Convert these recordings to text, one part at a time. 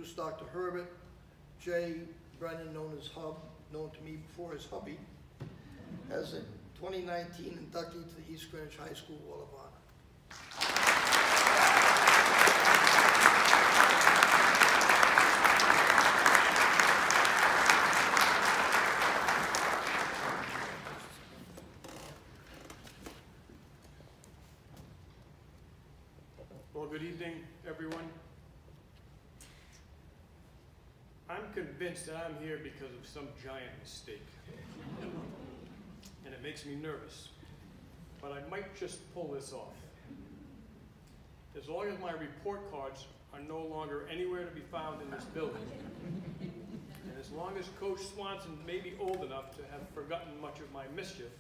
introduce Dr. Herbert J. Brennan, known to me before as Hubby, as a 2019 inductee to the East Greenwich High School Wall of Honor. Well, good evening, everyone. I'm convinced that I'm here because of some giant mistake. And it makes me nervous. But I might just pull this off. As long as my report cards are no longer anywhere to be found in this building, and as long as Coach Swanson may be old enough to have forgotten much of my mischief,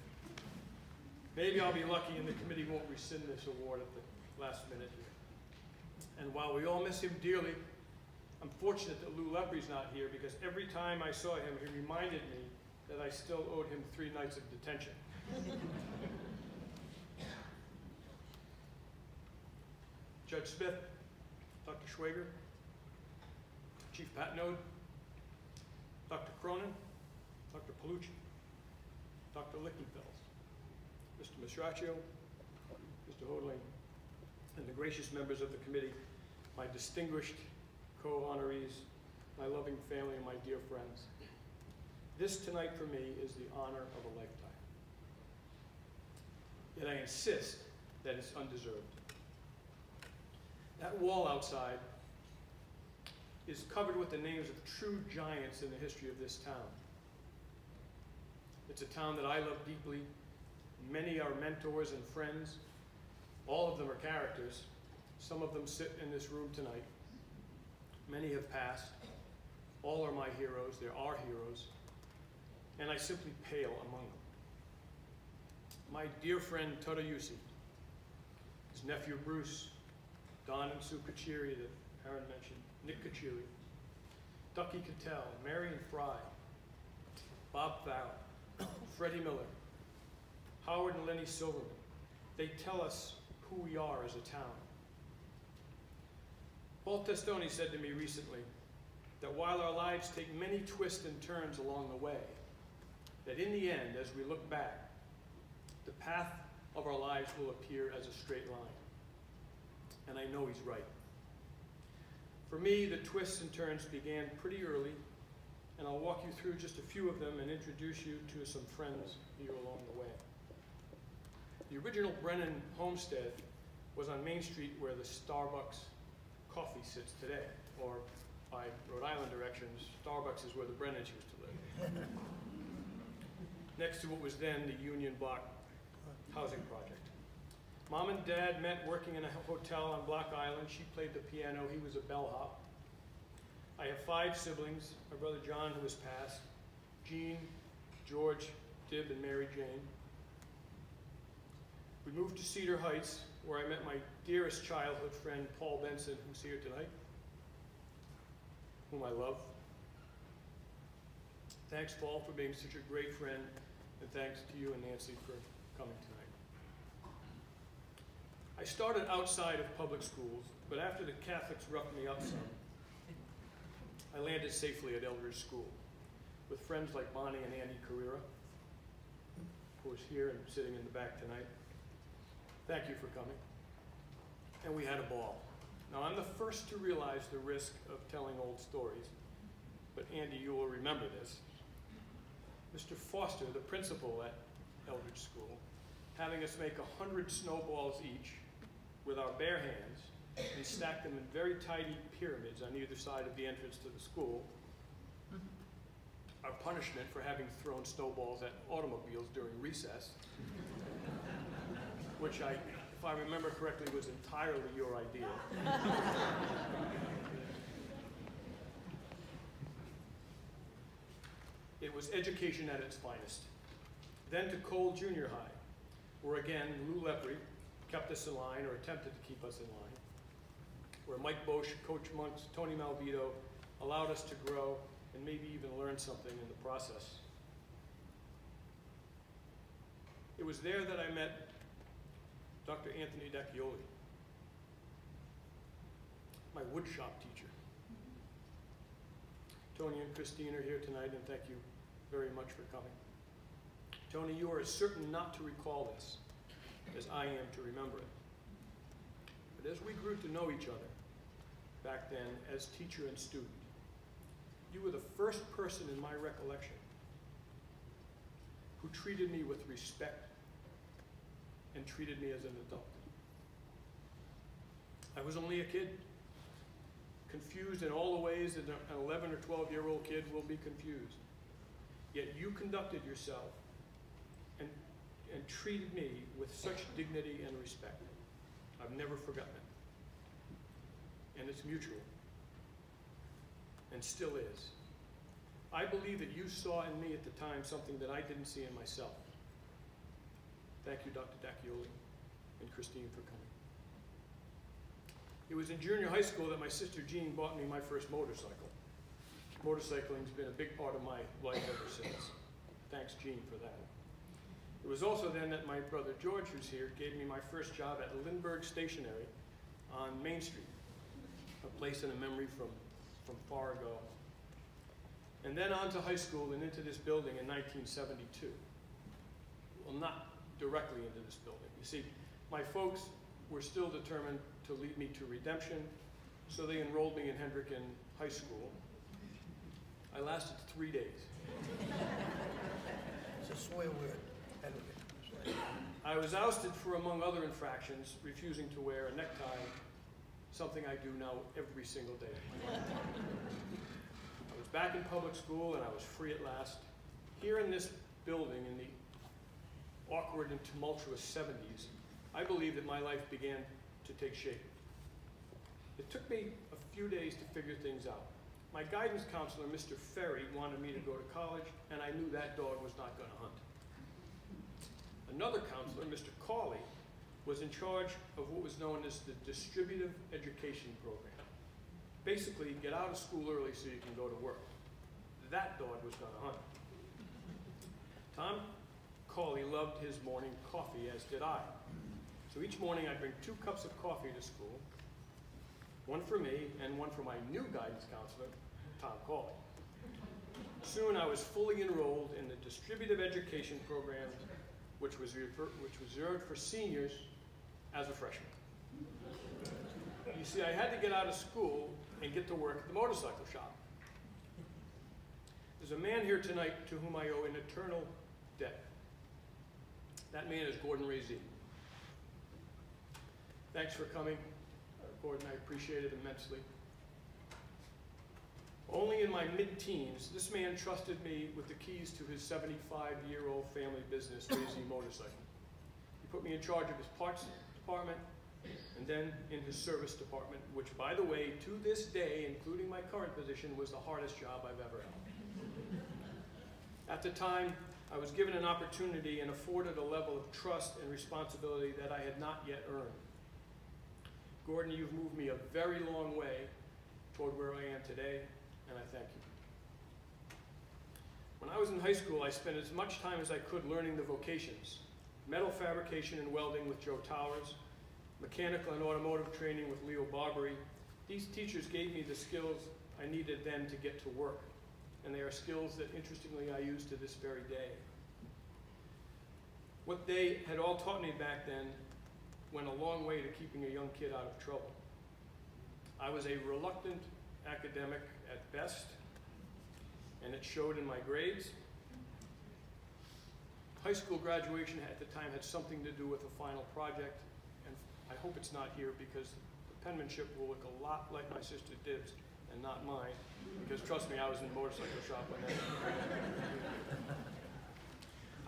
maybe I'll be lucky and the committee won't rescind this award at the last minute here. And while we all miss him dearly, I'm fortunate that Lou Leprey's not here, because every time I saw him, he reminded me that I still owed him 3 nights of detention. Judge Smith, Dr. Schwager, Chief Patnode, Dr. Cronin, Dr. Palucci, Dr. Lichtenfels, Mr. Mastraccio, Mr. Hodling, and the gracious members of the committee, my distinguished co-honorees, my loving family, and my dear friends. This tonight for me is the honor of a lifetime. Yet I insist that it's undeserved. That wall outside is covered with the names of true giants in the history of this town. It's a town that I love deeply. Many are mentors and friends. All of them are characters. Some of them sit in this room tonight. Many have passed. All are my heroes. There are heroes. And I simply pale among them. My dear friend Tadayusi, his nephew Bruce, Don and Sue Kachiri that Aaron mentioned, Nick Kachiri, Ducky Cattell, Marion Fry, Bob Farrell, Freddie Miller, Howard and Lenny Silverman. They tell us who we are as a town. Paul Testoni said to me recently that while our lives take many twists and turns along the way, that in the end, as we look back, the path of our lives will appear as a straight line. And I know he's right. For me, the twists and turns began pretty early, and I'll walk you through just a few of them and introduce you to some friends here along the way. The original Brennan homestead was on Main Street where the Starbucks coffee sits today, or by Rhode Island directions, Starbucks is where the Brennans used to live. Next to what was then the Union Block housing project. Mom and Dad met working in a hotel on Block Island. She played the piano, he was a bellhop. I have 5 siblings, my brother John, who has passed, Jean, George, Dib, and Mary Jane. We moved to Cedar Heights, where I met my dearest childhood friend, Paul Benson, who's here tonight, whom I love. Thanks, Paul, for being such a great friend, and thanks to you and Nancy for coming tonight. I started outside of public schools, but after the Catholics roughed me up some, I landed safely at Eldridge School with friends like Bonnie and Andy Carrera, who is here and sitting in the back tonight. Thank you for coming. And we had a ball. Now, I'm the first to realize the risk of telling old stories, but Andy, you will remember this. Mr. Foster, the principal at Eldridge School, having us make 100 snowballs each with our bare hands and stack them in very tidy pyramids on either side of the entrance to the school. Our punishment for having thrown snowballs at automobiles during recess, which if I remember correctly, was entirely your idea. It was education at its finest. Then to Cole Junior High, where again, Lou Leprey kept us in line, or attempted to keep us in line, where Mike Bosch, Coach Monks, Tony Malvito allowed us to grow and maybe even learn something in the process. It was there that I met Dr. Anthony Dacchioli, my woodshop teacher. Tony and Christine are here tonight, and thank you very much for coming. Tony, you are as certain not to recall this as I am to remember it. But as we grew to know each other back then as teacher and student, you were the first person in my recollection who treated me with respect and treated me as an adult. I was only a kid, confused in all the ways that an 11 or 12-year-old kid will be confused. Yet you conducted yourself and treated me with such dignity and respect. I've never forgotten it. And it's mutual, and still is. I believe that you saw in me at the time something that I didn't see in myself. Thank you, Dr. Dacchioli and Christine, for coming. It was in junior high school that my sister Jean bought me my first motorcycle. Motorcycling's been a big part of my life ever since. Thanks, Jean, for that. It was also then that my brother George, who's here, gave me my first job at Lindbergh Stationery on Main Street, a place in a memory from far ago. And then on to high school and into this building in 1972. Well, not directly into this building. You see, my folks were still determined to lead me to redemption, so they enrolled me in Hendricken High School. I lasted 3 days. It's a swear word, Hendricken. I was ousted for, among other infractions, refusing to wear a necktie, something I do now every single day of my life. I was back in public school and I was free at last. Here in this building in the awkward and tumultuous 70s, I believe that my life began to take shape. It took me a few days to figure things out. My guidance counselor, Mr. Ferry, wanted me to go to college, and I knew that dog was not going to hunt. Another counselor, Mr. Cawley, was in charge of what was known as the distributive education program. Basically, get out of school early so you can go to work. That dog was going to hunt. Tom Cawley loved his morning coffee, as did I. So each morning I'd bring 2 cups of coffee to school, one for me and one for my new guidance counselor, Tom Cawley. Soon I was fully enrolled in the distributive education program, which was reserved for seniors as a freshman. You see, I had to get out of school and get to work at the motorcycle shop. There's a man here tonight to whom I owe an eternal debt. That man is Gordon Razee. Thanks for coming, Gordon. I appreciate it immensely. Only in my mid-teens, this man trusted me with the keys to his 75-year-old family business, Razee Motorcycle. He put me in charge of his parts department and then in his service department, which, by the way, to this day, including my current position, was the hardest job I've ever held. At the time, I was given an opportunity and afforded a level of trust and responsibility that I had not yet earned. Gordon, you've moved me a very long way toward where I am today, and I thank you. When I was in high school, I spent as much time as I could learning the vocations: metal fabrication and welding with Joe Towers, mechanical and automotive training with Leo Barbary. These teachers gave me the skills I needed then to get to work, and they are skills that, interestingly, I use to this very day. What they had all taught me back then went a long way to keeping a young kid out of trouble. I was a reluctant academic at best, and it showed in my grades. High school graduation at the time had something to do with a final project, and I hope it's not here because the penmanship will look a lot like my sister Dib's and not mine, because trust me, I was in the motorcycle shop when that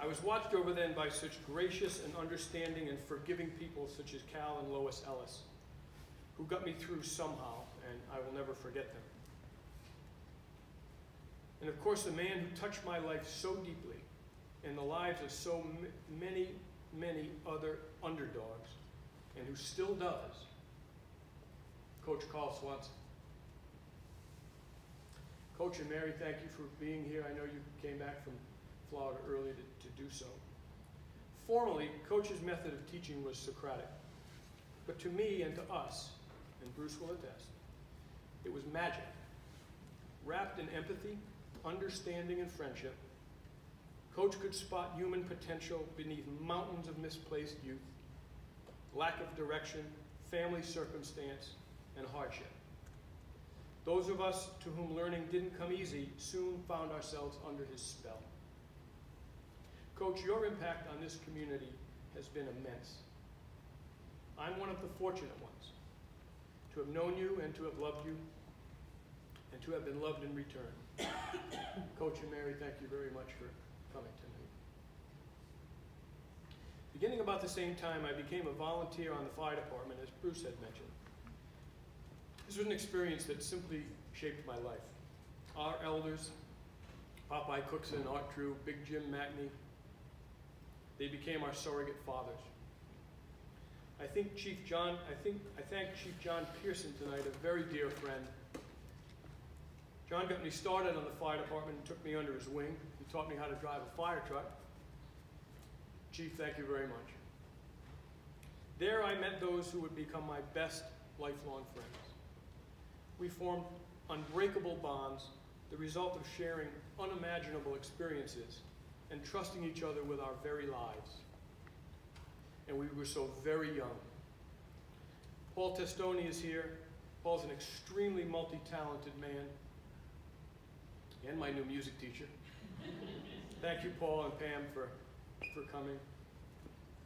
I was watched over then by such gracious and understanding and forgiving people such as Cal and Lois Ellis, who got me through somehow, and I will never forget them. And of course, the man who touched my life so deeply in the lives of so many, many other underdogs, and who still does, Coach Carl Swanson. Coach and Mary, thank you for being here. I know you came back from Florida early to do so. Formally, Coach's method of teaching was Socratic. But to me and to us, and Bruce will attest, it was magic. Wrapped in empathy, understanding, and friendship, Coach could spot human potential beneath mountains of misplaced youth, lack of direction, family circumstance, and hardship. Those of us to whom learning didn't come easy soon found ourselves under his spell. Coach, your impact on this community has been immense. I'm one of the fortunate ones to have known you and to have loved you and to have been loved in return. Coach and Mary, thank you very much for coming tonight. Beginning about the same time, I became a volunteer on the fire department, as Bruce had mentioned. This was an experience that simply shaped my life. Our elders, Popeye Cookson, Art True, Big Jim Mackney, they became our surrogate fathers. I thank Chief John Pearson tonight, a very dear friend. John got me started on the fire department and took me under his wing. He taught me how to drive a fire truck. Chief, thank you very much. There I met those who would become my best lifelong friends. We formed unbreakable bonds, the result of sharing unimaginable experiences and trusting each other with our very lives. And we were so very young. Paul Testoni is here. Paul's an extremely multi-talented man, and my new music teacher. Thank you, Paul and Pam, for coming.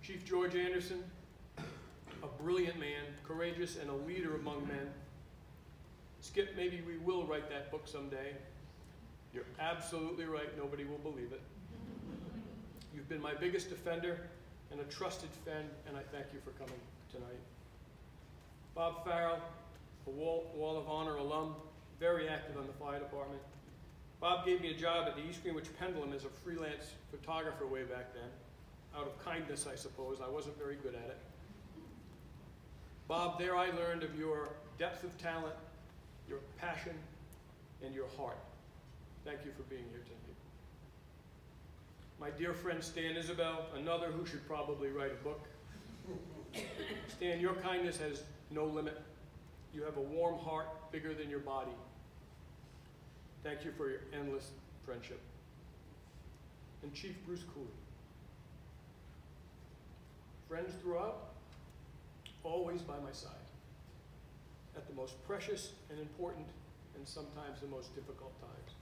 Chief George Anderson, a brilliant man, courageous and a leader among men. Skip, maybe we will write that book someday. You're absolutely right, nobody will believe it. You've been my biggest defender and a trusted friend, and I thank you for coming tonight. Bob Farrell, a Wall of Honor alum, very active on the fire department. Bob gave me a job at the East Greenwich Pendulum as a freelance photographer way back then. Out of kindness, I suppose. I wasn't very good at it. Bob, there I learned of your depth of talent, your passion, and your heart. Thank you for being here tonight. My dear friend Stan Isabel, another who should probably write a book. Stan, your kindness has no limit. You have a warm heart bigger than your body. Thank you for your endless friendship. And Chief Bruce Cooley. Friends throughout, always by my side, at the most precious and important and sometimes the most difficult times.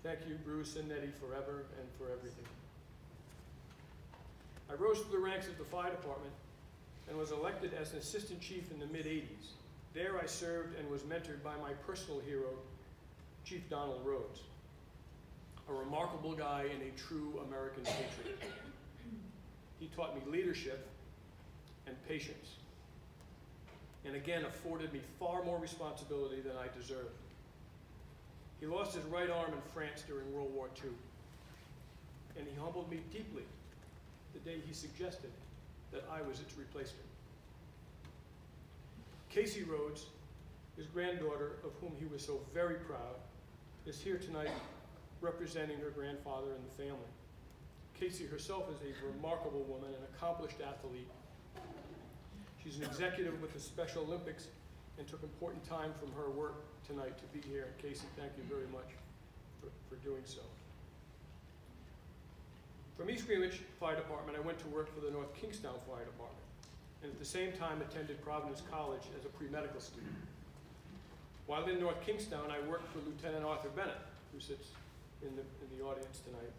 Thank you, Bruce and Nettie, forever and for everything. I rose through the ranks of the fire department and was elected as an assistant chief in the mid-'80s. There I served and was mentored by my personal hero, Chief Donald Rhodes, a remarkable guy and a true American patriot. He taught me leadership and patience, and again afforded me far more responsibility than I deserved. He lost his right arm in France during World War II, and he humbled me deeply the day he suggested that I was its replacement. Casey Rhodes, his granddaughter, of whom he was so very proud, is here tonight representing her grandfather and the family. Casey herself is a remarkable woman, an accomplished athlete. She's an executive with the Special Olympics and took important time from her work tonight to be here. Casey, thank you very much for doing so. From East Greenwich Fire Department, I went to work for the North Kingstown Fire Department, and at the same time attended Providence College as a pre-medical student. While in North Kingstown, I worked for Lieutenant Arthur Bennett, who sits in the audience tonight.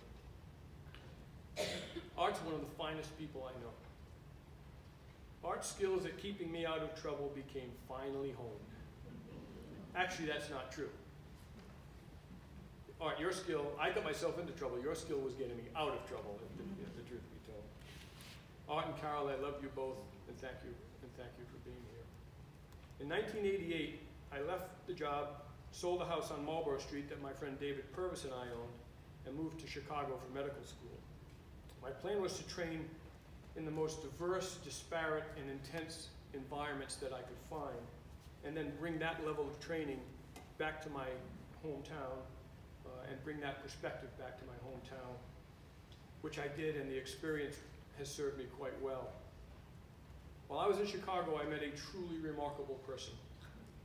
Art's one of the finest people I know. Art's skills at keeping me out of trouble became finally honed. Actually, that's not true. Art, your skill, I got myself into trouble. Your skill was getting me out of trouble, if the truth be told. Art and Carol, I love you both, and thank you for being here. In 1988, I left the job, sold a house on Marlborough Street that my friend David Purvis and I owned, and moved to Chicago for medical school. My plan was to train in the most diverse, disparate, and intense environments that I could find, and then bring that level of training back to my hometown, and bring that perspective back to my hometown, which I did, and the experience has served me quite well. While I was in Chicago, I met a truly remarkable person,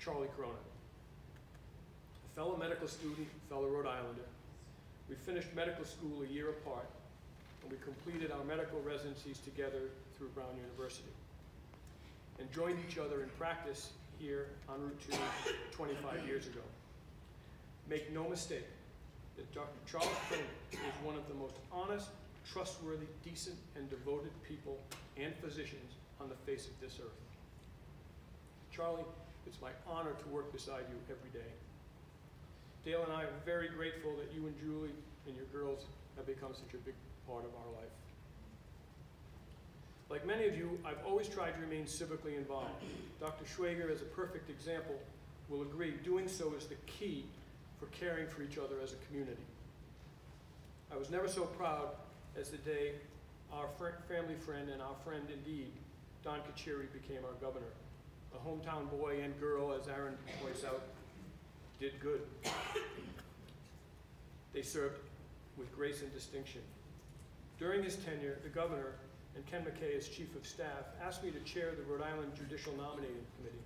Charlie Cronin, a fellow medical student, fellow Rhode Islander. We finished medical school a year apart, and we completed our medical residencies together through Brown University, and joined each other in practice here on Route 2 25 years ago. Make no mistake that Dr. Charles Cronin is one of the most honest, trustworthy, decent, and devoted people and physicians on the face of this earth. Charlie, it's my honor to work beside you every day. Dale and I are very grateful that you and Julie and your girls have become such a big part of our life. Like many of you, I've always tried to remain civically involved. Dr. Schwager, as a perfect example, will agree doing so is the key for caring for each other as a community. I was never so proud as the day our family friend and our friend indeed, Don Kachiri, became our governor. A hometown boy and girl, as Aaron points out, did good. They served with grace and distinction. During his tenure, the governor and Ken McKay, as chief of staff, asked me to chair the Rhode Island Judicial Nominating Committee.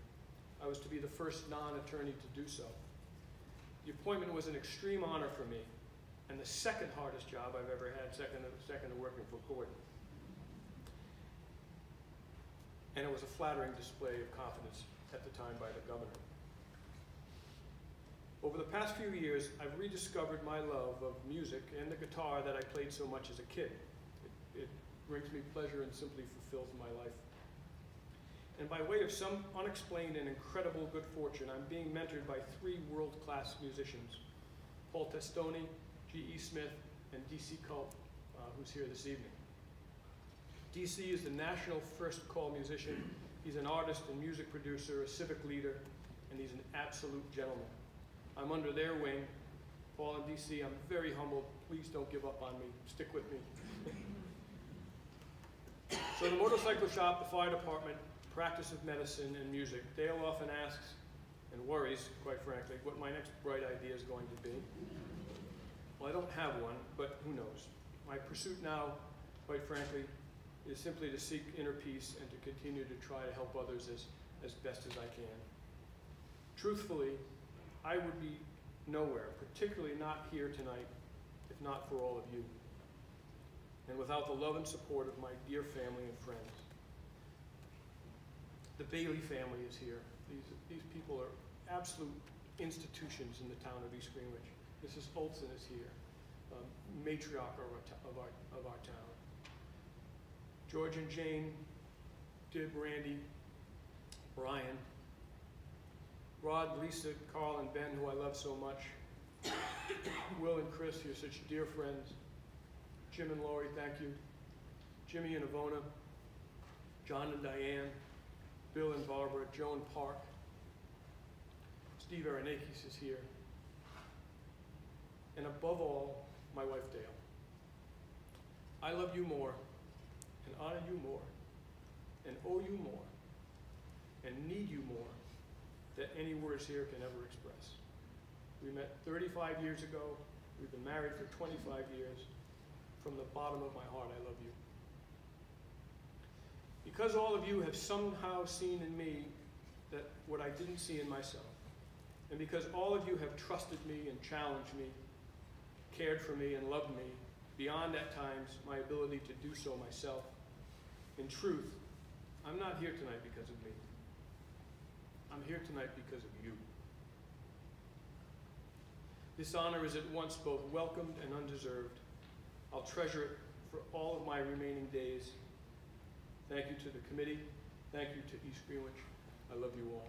I was to be the first non-attorney to do so. The appointment was an extreme honor for me, and the second hardest job I've ever had, second to working for Gordon. And it was a flattering display of confidence at the time by the governor. Over the past few years, I've rediscovered my love of music and the guitar that I played so much as a kid. It brings me pleasure and simply fulfills my life. And by way of some unexplained and incredible good fortune, I'm being mentored by 3 world-class musicians, Paul Testoni, G.E. Smith, and D.C. Culp, who's here this evening. D.C. is the national first-call musician. He's an artist and music producer, a civic leader, and he's an absolute gentleman. I'm under their wing. Paul and D.C., I'm very humbled. Please don't give up on me. Stick with me. So the motorcycle shop, the fire department, practice of medicine and music. Dale often asks and worries, quite frankly, what my next bright idea is going to be. Well, I don't have one, but who knows? My pursuit now, quite frankly, is simply to seek inner peace and to continue to try to help others as best as I can. Truthfully, I would be nowhere, particularly not here tonight, if not for all of you, and without the love and support of my dear family and friends. The Bailey family is here. These people are absolute institutions in the town of East Greenwich. Mrs. Olson is here, matriarch of our town. George and Jane, Dib, Randy, Brian, Rod, Lisa, Carl, and Ben, who I love so much. Will and Chris, you're such dear friends. Jim and Lori, thank you. Jimmy and Ivona, John and Diane, Bill and Barbara, Joan Park. Steve Aronakis is here. And above all, my wife Dale. I love you more, and honor you more, and owe you more, and need you more than any words here can ever express. We met 35 years ago. We've been married for 25 years. From the bottom of my heart, I love you. Because all of you have somehow seen in me that what I didn't see in myself, and because all of you have trusted me and challenged me, cared for me and loved me, beyond at times my ability to do so myself, in truth, I'm not here tonight because of me. I'm here tonight because of you. This honor is at once both welcomed and undeserved. I'll treasure it for all of my remaining days. Thank you to the committee. Thank you to East Greenwich. I love you all.